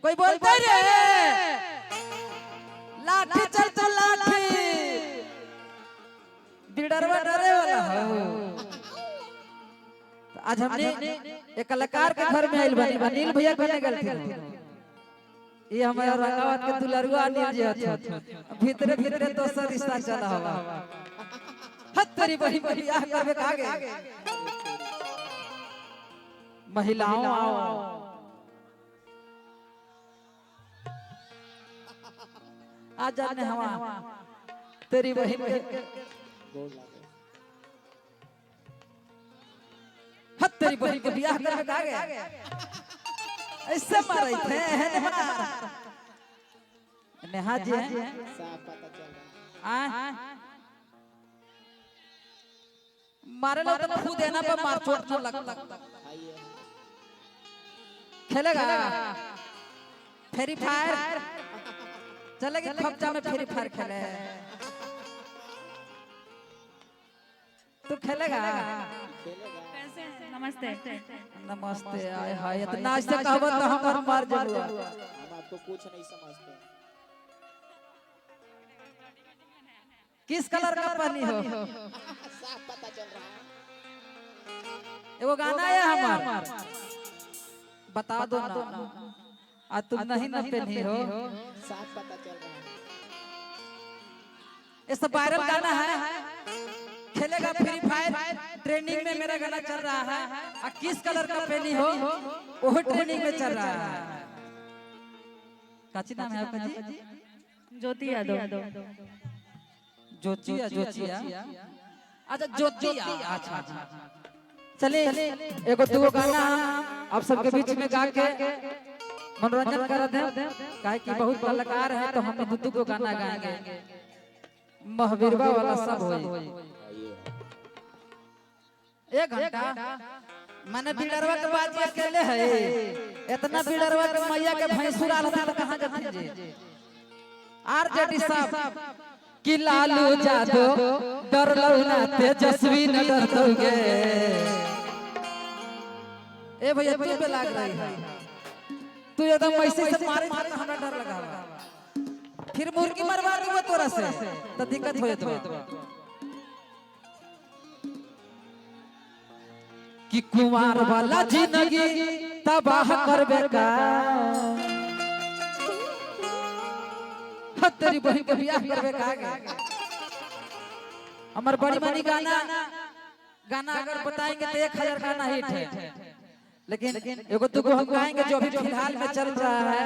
कोई बोलते रे लाठी चल तो लाठी बिडरवा डरे वाला हो। आज हमने एक कलाकार के घर में आइल बानी अनिल भैया कहने गए थे ये हमारा रंगावत के दुलरुआ अनिल जी हथ भीतरे भीतरे तो सर रिश्ता चला हवा हत तेरी बड़ी बियाह करबे आगे महिलाओं आओ आज जाने हवा तेरी बहन हत तेरी बहन के बियाह करबे आगे ऐसे मारे थे नेहा जी साफ पता चल रहा है मारे लो तो खुद देना पे मार चोट न लगता खेलेगा फ्री फायर चलेगी खपचा में फ्री फायर खेले तू खेलेगा नमस्ते नमस्ते आए हाय इतना से कहबो तो हम मार जरूर हम आपको कुछ नहीं समझते। किस कलर का पहनी हो साफ पता चल रहा है। एगो गाना है हमार बता दो ना आज तुम नहीं ना पहनी हो साफ पता चल रहा है। ये सब वायरल गाना है खेलेगा फ्री फायर ट्रेनिंग में मेरा गाना चल रहा है और किस कलर का पहनी हो वो ट्रेनिंग में चल रहा है। काची नाम है आपका जी? ज्योति यादव। जोचिया जोचिया अच्छा जोचिया अच्छा अच्छा चलिए एगो दो गाना आप सबके बीच में गा के मनोरंजन कर दे काहे कि बहुत कलाकार है तो हम दो को गाना गाएंगे महावीरवा वाला सब होई एक घंटा मैंने बिडरवा के बात अकेले है इतना बिडरवा के मैया के भैंसुर आलता तो कहां जाती जी आरजेडी साहब कि लालू जादव डरलो ना तेजस्वी न डरतोगे ए भैया तू पे लाग रही है तू एकदम वैसे से मारे तो हमरा डर लगा फिर मुर्गी मरवा दूंगा तोरा से तो दिक्कत होए तो कि कुमार वाला जिंदगी तबाह करबे का तेरी बहन के बियाह करबे का आगे हमार बड़ी मनी गाना अगर बताएंगे तो 1000 गाना हिट है लेकिन एगो दुगो हम गाएंगे जो अभी फिलहाल में चल रहा है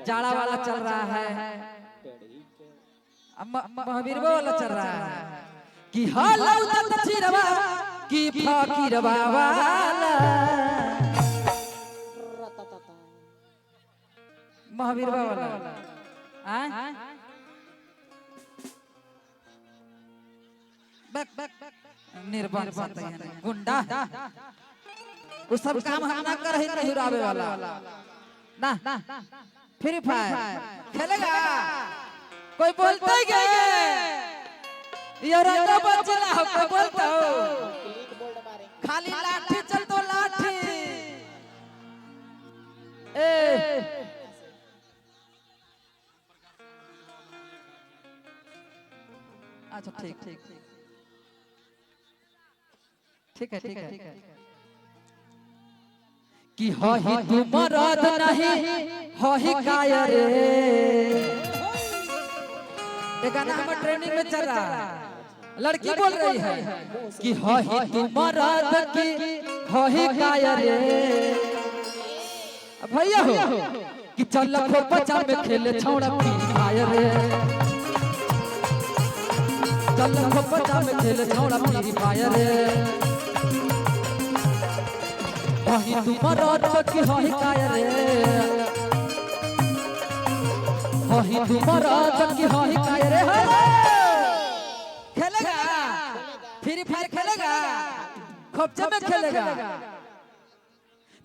जाड़ा वाला चल रहा है महावीरवा वाला चल रहा है कि हालौ तत चिरवा की फकीरवा वाला महावीरवा वाला निर्बल बात है गुंडा वो सब काम हम ना कर ही नहीं उड़ावे वाला ना फ्री फायर खेलेगा कोई बोलता ही ये रंगा बचला हो कोई बोलता हो खाली लाठी चल तो लाठी ए अच्छा ठीक ठीक ठीक है ठीक है कि हो ही तू मरद नहीं हो ही काया रे ये गाना हम ट्रेनिंग में चल रहा है लड़की बोल रही है कि हो ही तू मरद की हो ही काया रे भैया हो कि चल खो बचा में खेले छौड़ा पी काया रे चल खो बचा में खेले छौड़ा पी काया रे वही तुमरा की होई काया रे वही तुमरा की होई काया रे खेलेगा फ्री फायर खेलेगा खोपचा में खेलेगा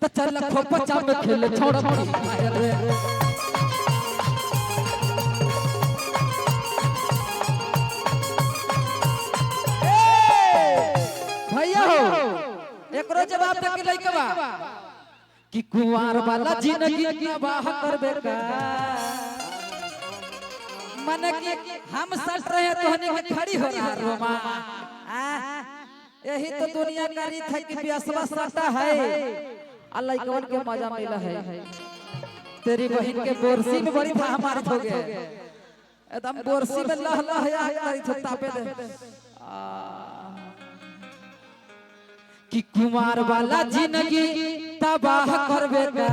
तो चल खोपचा में खेले छोड़ फ्री फायर रे भैया हो एकरो जवाब दे के लइकवा कि कुंवार वाला जिंदगी तबाह करबे का मन की हम सट रहे तो हने के खड़ी हो रहा रोमा यही तो दुनिया का रीत है कि ब्यासवा सटा है अल्लाह कौन के मजा मिला है तेरी बहन के बोरसी में बड़ी महामारी हो गया एकदम बोरसी में लह लह या करी तो तापे दे कि कुमार वाला जिंदगी तबाह करबे का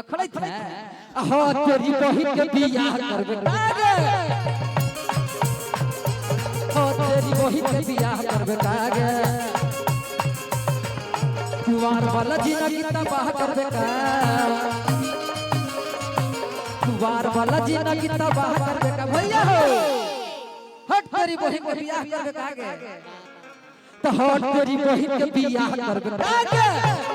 अखड़े थे हो तेरी बहन के बियाह करबे का हो तेरी बहन के बियाह करबे का कुमार वाला जिंदगी तबाह करबे का कुमार वाला जिंदगी तबाह करबे का भैया हो हट तेरी बहन के बियाह करबे का तो हट तेरी बहन के बियाह करबे का